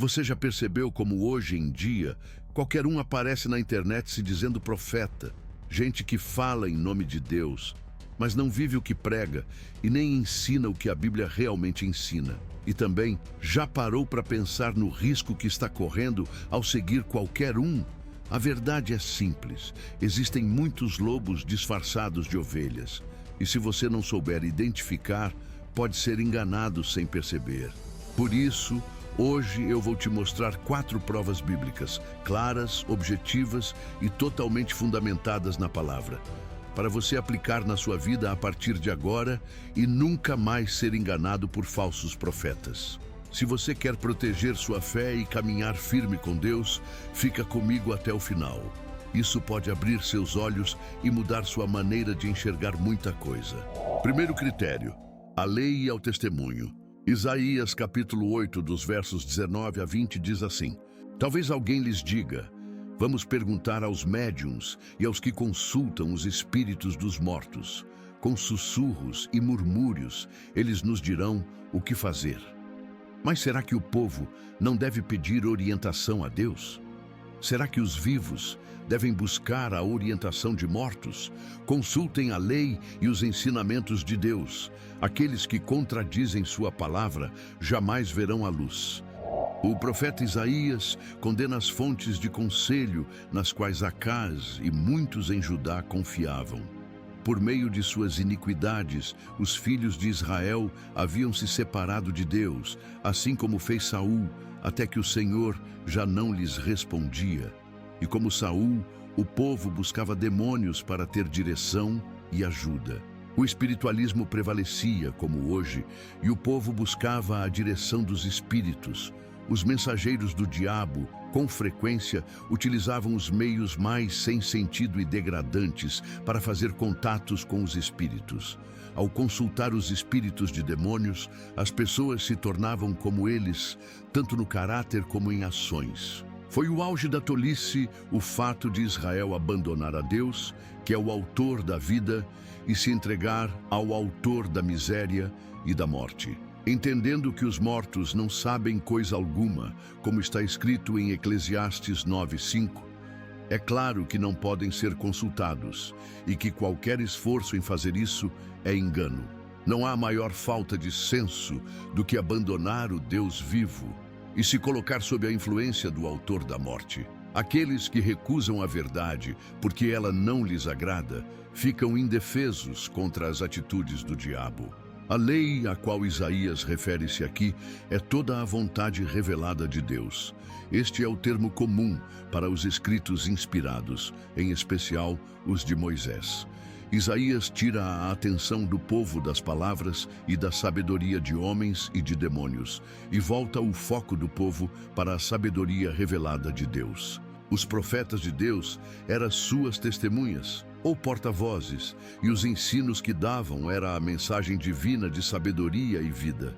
Você já percebeu como hoje em dia qualquer um aparece na internet se dizendo profeta? Gente que fala em nome de Deus, mas não vive o que prega e nem ensina o que a Bíblia realmente ensina. E também já parou para pensar no risco que está correndo ao seguir qualquer um? A verdade é simples: existem muitos lobos disfarçados de ovelhas. E se você não souber identificar, pode ser enganado sem perceber. Por isso, hoje eu vou te mostrar 4 provas bíblicas, claras, objetivas e totalmente fundamentadas na palavra, para você aplicar na sua vida a partir de agora e nunca mais ser enganado por falsos profetas. Se você quer proteger sua fé e caminhar firme com Deus, fica comigo até o final. Isso pode abrir seus olhos e mudar sua maneira de enxergar muita coisa. Primeiro critério: a lei e ao testemunho. Isaías capítulo 8, dos versos 19 a 20 diz assim: talvez alguém lhes diga: vamos perguntar aos médiuns e aos que consultam os espíritos dos mortos. Com sussurros e murmúrios, eles nos dirão o que fazer. Mas será que o povo não deve pedir orientação a Deus? Será que os vivos devem buscar a orientação de mortos? Consultem a lei e os ensinamentos de Deus. Aqueles que contradizem sua palavra jamais verão a luz. O profeta Isaías condena as fontes de conselho nas quais Acaz e muitos em Judá confiavam. Por meio de suas iniquidades, os filhos de Israel haviam se separado de Deus, assim como fez Saul, até que o Senhor já não lhes respondia. E como Saul, o povo buscava demônios para ter direção e ajuda. O espiritualismo prevalecia, como hoje, e o povo buscava a direção dos espíritos. Os mensageiros do diabo, com frequência, utilizavam os meios mais sem sentido e degradantes para fazer contatos com os espíritos. Ao consultar os espíritos de demônios, as pessoas se tornavam como eles, tanto no caráter como em ações. Foi o auge da tolice o fato de Israel abandonar a Deus, que é o autor da vida, e se entregar ao autor da miséria e da morte. Entendendo que os mortos não sabem coisa alguma, como está escrito em Eclesiastes 9:5, é claro que não podem ser consultados e que qualquer esforço em fazer isso é engano. Não há maior falta de senso do que abandonar o Deus vivo e se colocar sob a influência do autor da morte. Aqueles que recusam a verdade porque ela não lhes agrada, ficam indefesos contra as atitudes do diabo. A lei a qual Isaías refere-se aqui é toda a vontade revelada de Deus. Este é o termo comum para os escritos inspirados, em especial os de Moisés. Isaías tira a atenção do povo das palavras e da sabedoria de homens e de demônios, e volta o foco do povo para a sabedoria revelada de Deus. Os profetas de Deus eram suas testemunhas, ou porta-vozes, e os ensinos que davam era a mensagem divina de sabedoria e vida.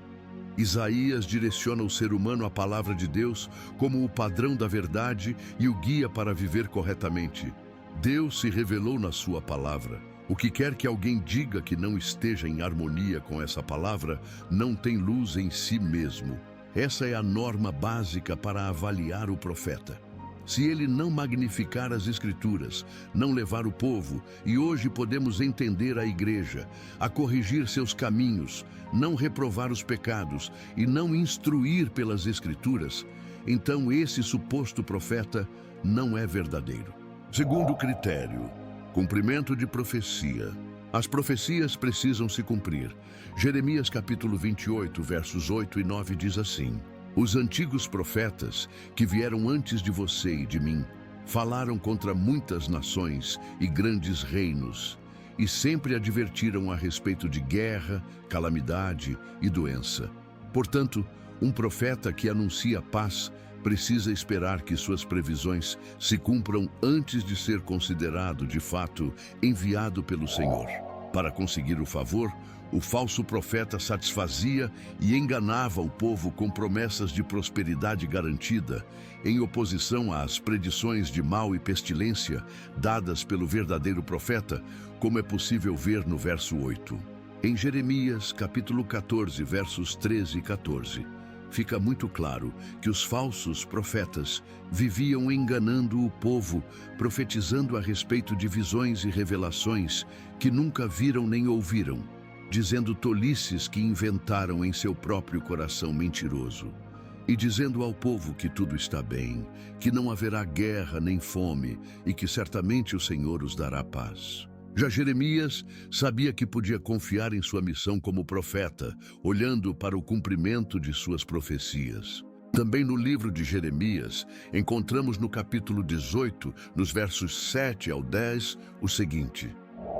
Isaías direciona o ser humano à palavra de Deus como o padrão da verdade e o guia para viver corretamente. Deus se revelou na sua palavra. O que quer que alguém diga que não esteja em harmonia com essa palavra, não tem luz em si mesmo. Essa é a norma básica para avaliar o profeta. Se ele não magnificar as Escrituras, não levar o povo, e hoje podemos entender a igreja, a corrigir seus caminhos, não reprovar os pecados e não instruir pelas Escrituras, então esse suposto profeta não é verdadeiro. Segundo critério: cumprimento de profecia. As profecias precisam se cumprir. Jeremias capítulo 28, versos 8 e 9 diz assim: os antigos profetas, que vieram antes de você e de mim, falaram contra muitas nações e grandes reinos, e sempre advertiram a respeito de guerra, calamidade e doença. Portanto, um profeta que anuncia paz precisa esperar que suas previsões se cumpram antes de ser considerado, de fato, enviado pelo Senhor. Para conseguir o favor, o falso profeta satisfazia e enganava o povo com promessas de prosperidade garantida, em oposição às predições de mal e pestilência dadas pelo verdadeiro profeta, como é possível ver no verso 8. Em Jeremias, capítulo 14, versos 13 e 14, fica muito claro que os falsos profetas viviam enganando o povo, profetizando a respeito de visões e revelações que nunca viram nem ouviram, dizendo tolices que inventaram em seu próprio coração mentiroso, e dizendo ao povo que tudo está bem, que não haverá guerra nem fome e que certamente o Senhor os dará paz. Já Jeremias sabia que podia confiar em sua missão como profeta, olhando para o cumprimento de suas profecias. Também no livro de Jeremias, encontramos no capítulo 18, nos versos 7 ao 10, o seguinte: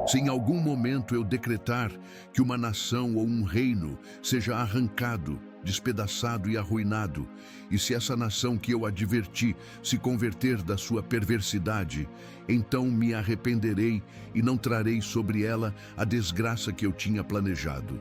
se em algum momento eu decretar que uma nação ou um reino seja arrancado, despedaçado e arruinado, e se essa nação que eu adverti se converter da sua perversidade, então me arrependerei e não trarei sobre ela a desgraça que eu tinha planejado.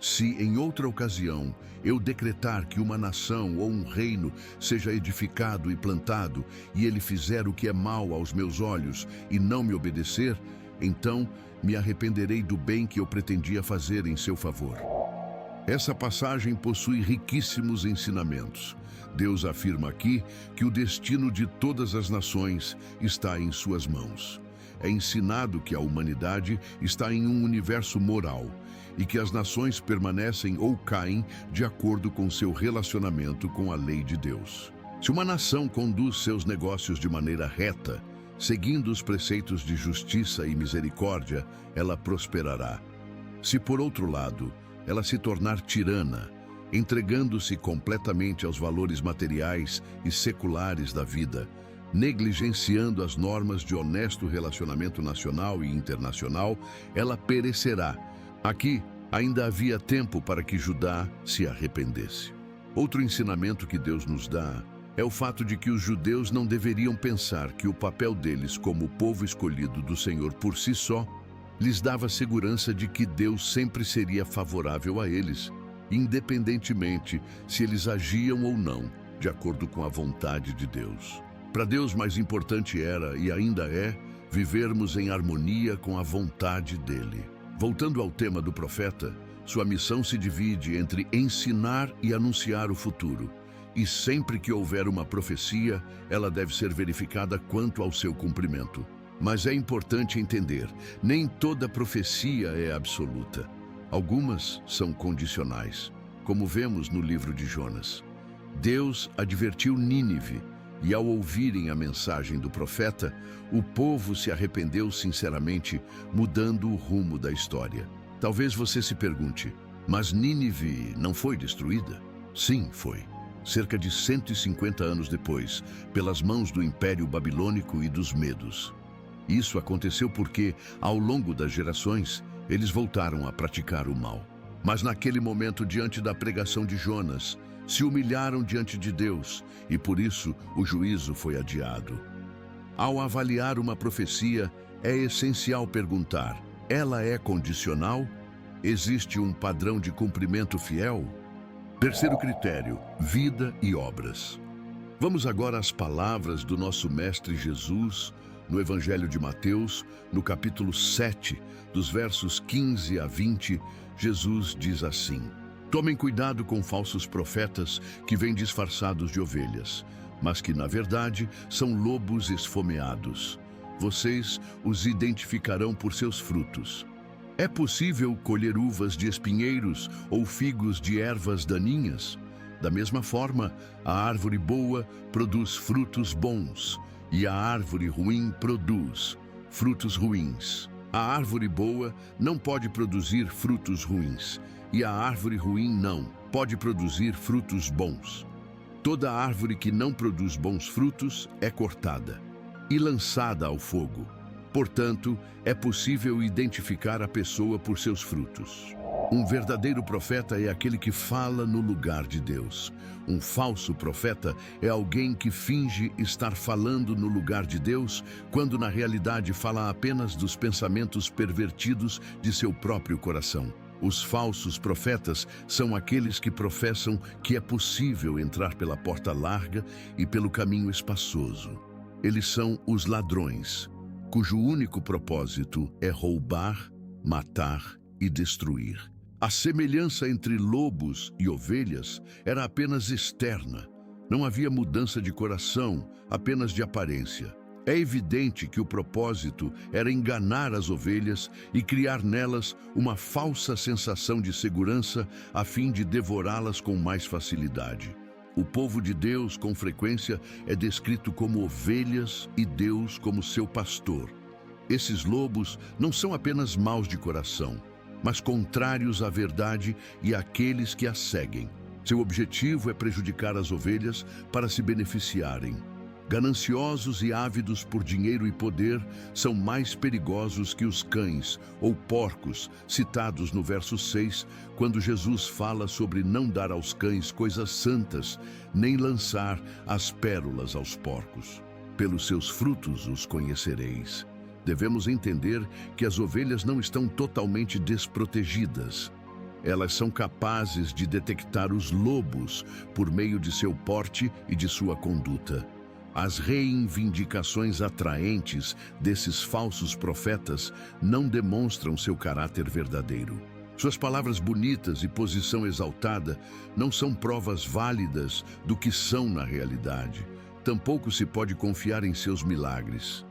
Se em outra ocasião eu decretar que uma nação ou um reino seja edificado e plantado, e ele fizer o que é mal aos meus olhos e não me obedecer, então me arrependerei do bem que eu pretendia fazer em seu favor. Essa passagem possui riquíssimos ensinamentos. Deus afirma aqui que o destino de todas as nações está em suas mãos. É ensinado que a humanidade está em um universo moral e que as nações permanecem ou caem de acordo com seu relacionamento com a lei de Deus. Se uma nação conduz seus negócios de maneira reta, seguindo os preceitos de justiça e misericórdia, ela prosperará. Se, por outro lado, ela se tornar tirana, entregando-se completamente aos valores materiais e seculares da vida, negligenciando as normas de honesto relacionamento nacional e internacional, ela perecerá. Aqui, ainda havia tempo para que Judá se arrependesse. Outro ensinamento que Deus nos dá é o fato de que os judeus não deveriam pensar que o papel deles como povo escolhido do Senhor por si só lhes dava segurança de que Deus sempre seria favorável a eles, independentemente se eles agiam ou não, de acordo com a vontade de Deus. Para Deus, mais importante era, e ainda é, vivermos em harmonia com a vontade dele. Voltando ao tema do profeta, sua missão se divide entre ensinar e anunciar o futuro. E sempre que houver uma profecia, ela deve ser verificada quanto ao seu cumprimento. Mas é importante entender, nem toda profecia é absoluta. Algumas são condicionais, como vemos no livro de Jonas. Deus advertiu Nínive, e ao ouvirem a mensagem do profeta, o povo se arrependeu sinceramente, mudando o rumo da história. Talvez você se pergunte, mas Nínive não foi destruída? Sim, foi. Cerca de 150 anos depois, pelas mãos do Império Babilônico e dos Medos. Isso aconteceu porque, ao longo das gerações, eles voltaram a praticar o mal. Mas naquele momento, diante da pregação de Jonas, se humilharam diante de Deus e por isso o juízo foi adiado. Ao avaliar uma profecia, é essencial perguntar: ela é condicional? Existe um padrão de cumprimento fiel? Terceiro critério: vida e obras. Vamos agora às palavras do nosso Mestre Jesus, no Evangelho de Mateus, no capítulo 7, dos versos 15 a 20, Jesus diz assim: tomem cuidado com falsos profetas que vêm disfarçados de ovelhas, mas que, na verdade, são lobos esfomeados. Vocês os identificarão por seus frutos. É possível colher uvas de espinheiros ou figos de ervas daninhas? Da mesma forma, a árvore boa produz frutos bons, e a árvore ruim produz frutos ruins. A árvore boa não pode produzir frutos ruins, e a árvore ruim não pode produzir frutos bons. Toda árvore que não produz bons frutos é cortada e lançada ao fogo. Portanto, é possível identificar a pessoa por seus frutos. Um verdadeiro profeta é aquele que fala no lugar de Deus. Um falso profeta é alguém que finge estar falando no lugar de Deus, quando na realidade fala apenas dos pensamentos pervertidos de seu próprio coração. Os falsos profetas são aqueles que professam que é possível entrar pela porta larga e pelo caminho espaçoso. Eles são os ladrões, cujo único propósito é roubar, matar e destruir. A semelhança entre lobos e ovelhas era apenas externa. Não havia mudança de coração, apenas de aparência. É evidente que o propósito era enganar as ovelhas e criar nelas uma falsa sensação de segurança a fim de devorá-las com mais facilidade. O povo de Deus, com frequência, é descrito como ovelhas e Deus como seu pastor. Esses lobos não são apenas maus de coração, mas contrários à verdade e àqueles que a seguem. Seu objetivo é prejudicar as ovelhas para se beneficiarem. Gananciosos e ávidos por dinheiro e poder são mais perigosos que os cães ou porcos citados no verso 6, quando Jesus fala sobre não dar aos cães coisas santas, nem lançar as pérolas aos porcos. Pelos seus frutos os conhecereis. Devemos entender que as ovelhas não estão totalmente desprotegidas. Elas são capazes de detectar os lobos por meio de seu porte e de sua conduta. As reivindicações atraentes desses falsos profetas não demonstram seu caráter verdadeiro. Suas palavras bonitas e posição exaltada não são provas válidas do que são na realidade. Tampouco se pode confiar em seus milagres.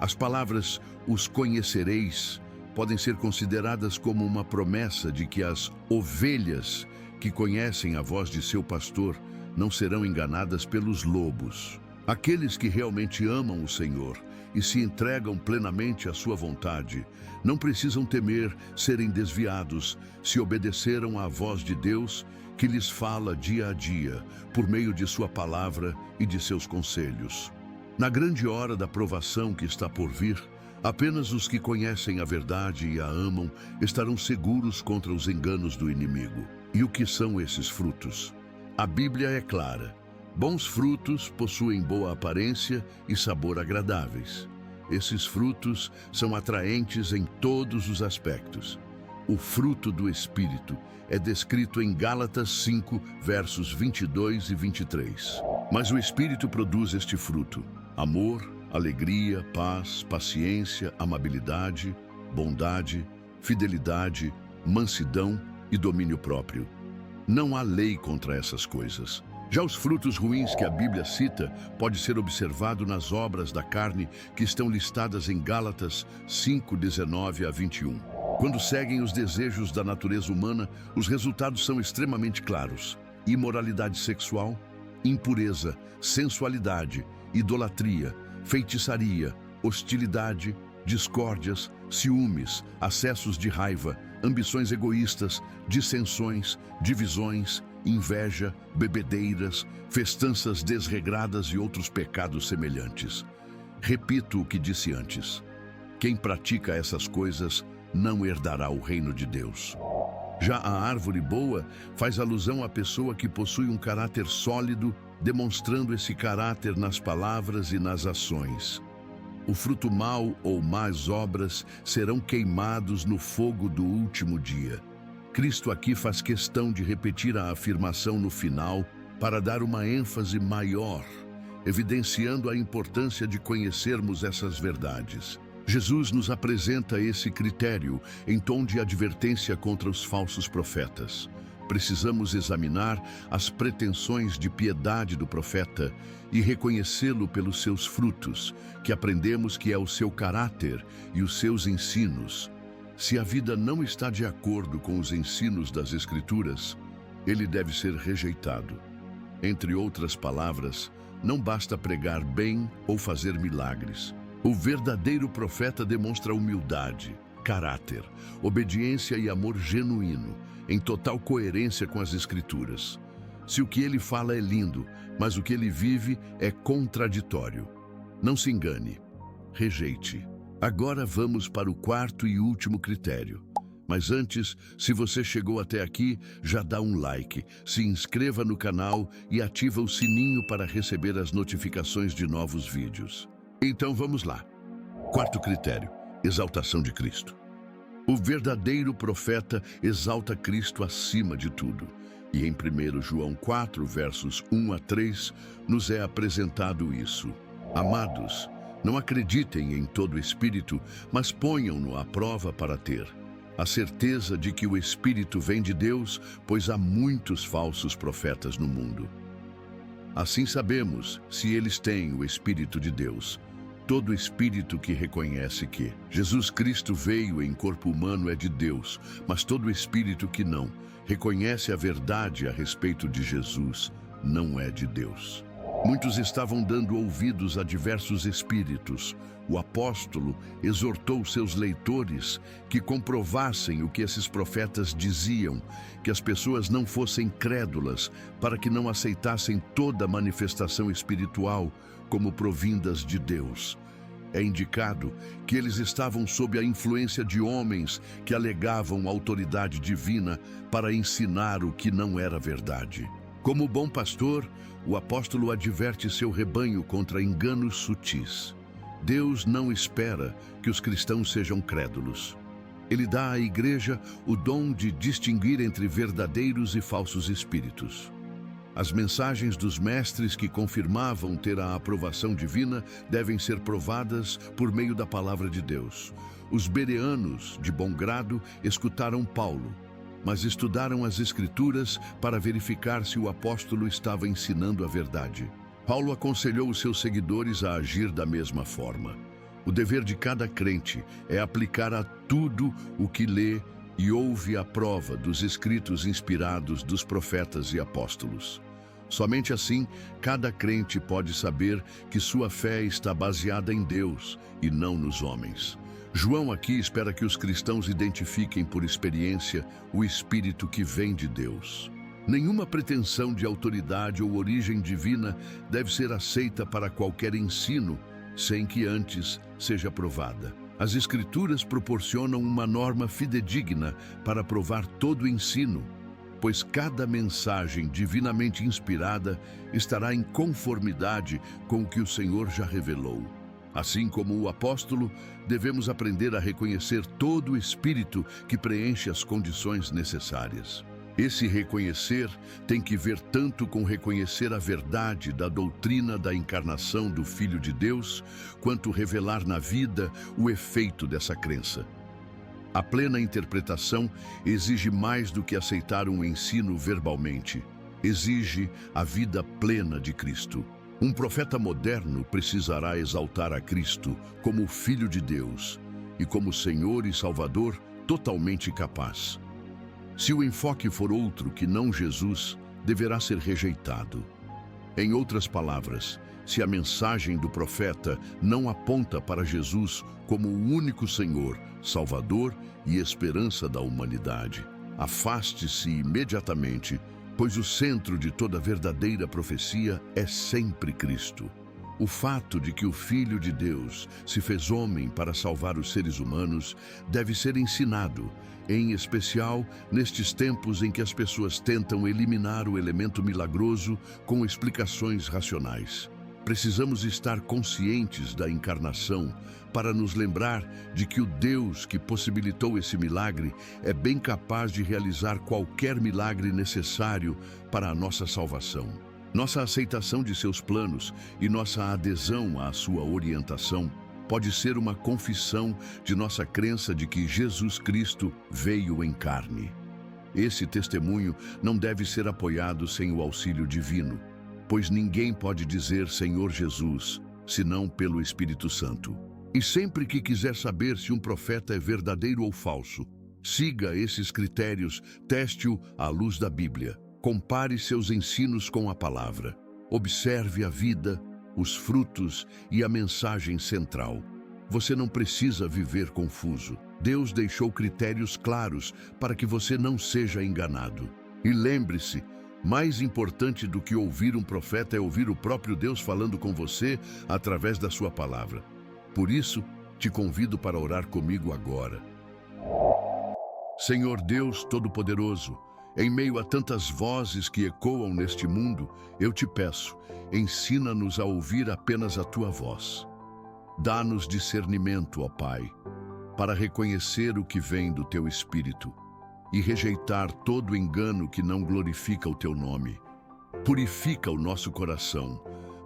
As palavras "os conhecereis" podem ser consideradas como uma promessa de que as ovelhas que conhecem a voz de seu pastor não serão enganadas pelos lobos. Aqueles que realmente amam o Senhor e se entregam plenamente à sua vontade não precisam temer serem desviados se obedeceram à voz de Deus que lhes fala dia a dia por meio de sua palavra e de seus conselhos. Na grande hora da provação que está por vir, apenas os que conhecem a verdade e a amam estarão seguros contra os enganos do inimigo. E o que são esses frutos? A Bíblia é clara. Bons frutos possuem boa aparência e sabor agradáveis. Esses frutos são atraentes em todos os aspectos. O fruto do Espírito é descrito em Gálatas 5, versos 22 e 23. Mas o Espírito produz este fruto: amor, alegria, paz, paciência, amabilidade, bondade, fidelidade, mansidão e domínio próprio. Não há lei contra essas coisas. Já os frutos ruins que a Bíblia cita pode ser observado nas obras da carne que estão listadas em Gálatas 5, 19 a 21. Quando seguem os desejos da natureza humana, os resultados são extremamente claros: imoralidade sexual, impureza, sensualidade, idolatria, feitiçaria, hostilidade, discórdias, ciúmes, acessos de raiva, ambições egoístas, dissensões, divisões, inveja, bebedeiras, festanças desregradas e outros pecados semelhantes. Repito o que disse antes: quem pratica essas coisas não herdará o reino de Deus. Já a árvore boa faz alusão à pessoa que possui um caráter sólido, demonstrando esse caráter nas palavras e nas ações. O fruto mau ou más obras serão queimados no fogo do último dia. Cristo aqui faz questão de repetir a afirmação no final para dar uma ênfase maior, evidenciando a importância de conhecermos essas verdades. Jesus nos apresenta esse critério em tom de advertência contra os falsos profetas. Precisamos examinar as pretensões de piedade do profeta e reconhecê-lo pelos seus frutos, que aprendemos que é o seu caráter e os seus ensinos. Se a vida não está de acordo com os ensinos das Escrituras, ele deve ser rejeitado. Entre outras palavras, não basta pregar bem ou fazer milagres. O verdadeiro profeta demonstra humildade, caráter, obediência e amor genuíno, em total coerência com as Escrituras. Se o que ele fala é lindo, mas o que ele vive é contraditório, não se engane, rejeite. Agora vamos para o quarto e último critério. Mas antes, se você chegou até aqui, já dá um like, se inscreva no canal e ativa o sininho para receber as notificações de novos vídeos. Então vamos lá. Quarto critério: exaltação de Cristo. O verdadeiro profeta exalta Cristo acima de tudo. E em 1 João 4, versos 1 a 3, nos é apresentado isso. Amados, não acreditem em todo espírito, mas ponham-no à prova para ter. A certeza de que o Espírito vem de Deus, pois há muitos falsos profetas no mundo. Assim sabemos se eles têm o Espírito de Deus. Todo espírito que reconhece que Jesus Cristo veio em corpo humano é de Deus, mas todo espírito que não reconhece a verdade a respeito de Jesus não é de Deus. Muitos estavam dando ouvidos a diversos espíritos. O apóstolo exortou seus leitores que comprovassem o que esses profetas diziam, que as pessoas não fossem crédulas, para que não aceitassem toda manifestação espiritual como provindas de Deus. É indicado que eles estavam sob a influência de homens que alegavam autoridade divina para ensinar o que não era verdade. Como bom pastor, o apóstolo adverte seu rebanho contra enganos sutis. Deus não espera que os cristãos sejam crédulos. Ele dá à igreja o dom de distinguir entre verdadeiros e falsos espíritos. As mensagens dos mestres que confirmavam ter a aprovação divina devem ser provadas por meio da palavra de Deus. Os bereanos, de bom grado, escutaram Paulo, mas estudaram as Escrituras para verificar se o apóstolo estava ensinando a verdade. Paulo aconselhou os seus seguidores a agir da mesma forma. O dever de cada crente é aplicar a tudo o que lê e ouve a prova dos escritos inspirados dos profetas e apóstolos. Somente assim, cada crente pode saber que sua fé está baseada em Deus e não nos homens. João aqui espera que os cristãos identifiquem por experiência o Espírito que vem de Deus. Nenhuma pretensão de autoridade ou origem divina deve ser aceita para qualquer ensino, sem que antes seja provada. As Escrituras proporcionam uma norma fidedigna para provar todo ensino, pois cada mensagem divinamente inspirada estará em conformidade com o que o Senhor já revelou. Assim como o apóstolo, devemos aprender a reconhecer todo o Espírito que preenche as condições necessárias. Esse reconhecer tem que ver tanto com reconhecer a verdade da doutrina da encarnação do Filho de Deus, quanto revelar na vida o efeito dessa crença. A plena interpretação exige mais do que aceitar um ensino verbalmente. Exige a vida plena de Cristo. Um profeta moderno precisará exaltar a Cristo como o Filho de Deus e como Senhor e Salvador totalmente capaz. Se o enfoque for outro que não Jesus, deverá ser rejeitado. Em outras palavras, se a mensagem do profeta não aponta para Jesus como o único Senhor, Salvador e esperança da humanidade, afaste-se imediatamente, pois o centro de toda verdadeira profecia é sempre Cristo. O fato de que o Filho de Deus se fez homem para salvar os seres humanos deve ser ensinado, em especial nestes tempos em que as pessoas tentam eliminar o elemento milagroso com explicações racionais. Precisamos estar conscientes da encarnação para nos lembrar de que o Deus que possibilitou esse milagre é bem capaz de realizar qualquer milagre necessário para a nossa salvação. Nossa aceitação de seus planos e nossa adesão à sua orientação pode ser uma confissão de nossa crença de que Jesus Cristo veio em carne. Esse testemunho não deve ser apoiado sem o auxílio divino, pois ninguém pode dizer Senhor Jesus, senão pelo Espírito Santo. E sempre que quiser saber se um profeta é verdadeiro ou falso, siga esses critérios, teste-o à luz da Bíblia. Compare seus ensinos com a palavra. Observe a vida, os frutos e a mensagem central. Você não precisa viver confuso. Deus deixou critérios claros para que você não seja enganado. E lembre-se, mais importante do que ouvir um profeta é ouvir o próprio Deus falando com você através da sua palavra. Por isso, te convido para orar comigo agora. Senhor Deus Todo-Poderoso, em meio a tantas vozes que ecoam neste mundo, eu te peço, ensina-nos a ouvir apenas a tua voz. Dá-nos discernimento, ó Pai, para reconhecer o que vem do teu Espírito e rejeitar todo engano que não glorifica o teu nome. Purifica o nosso coração,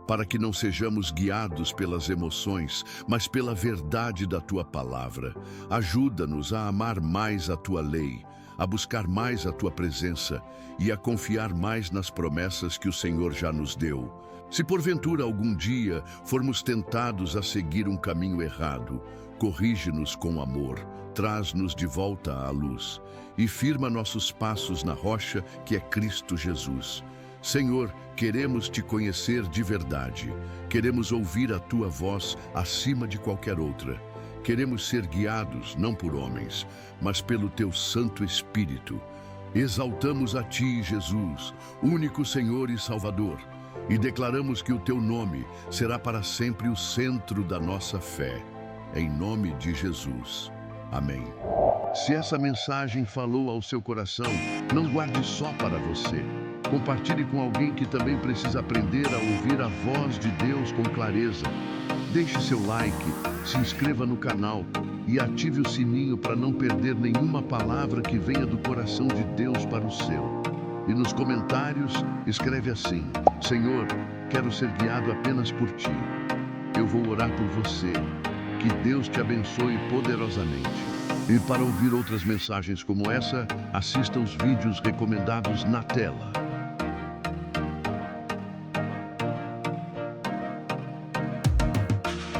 para que não sejamos guiados pelas emoções, mas pela verdade da Tua palavra. Ajuda-nos a amar mais a Tua lei, a buscar mais a Tua presença e a confiar mais nas promessas que o Senhor já nos deu. Se porventura algum dia formos tentados a seguir um caminho errado, corrige-nos com amor, traz-nos de volta à luz e firma nossos passos na rocha que é Cristo Jesus. Senhor, queremos Te conhecer de verdade, queremos ouvir a Tua voz acima de qualquer outra. Queremos ser guiados não por homens, mas pelo Teu Santo Espírito. Exaltamos a Ti, Jesus, único Senhor e Salvador, e declaramos que o Teu nome será para sempre o centro da nossa fé. Em nome de Jesus. Amém. Se essa mensagem falou ao seu coração, não guarde só para você. Compartilhe com alguém que também precisa aprender a ouvir a voz de Deus com clareza. Deixe seu like, se inscreva no canal e ative o sininho para não perder nenhuma palavra que venha do coração de Deus para o seu. E nos comentários, escreve assim: Senhor, quero ser guiado apenas por Ti. Eu vou orar por você. Que Deus te abençoe poderosamente. E para ouvir outras mensagens como essa, assista os vídeos recomendados na tela.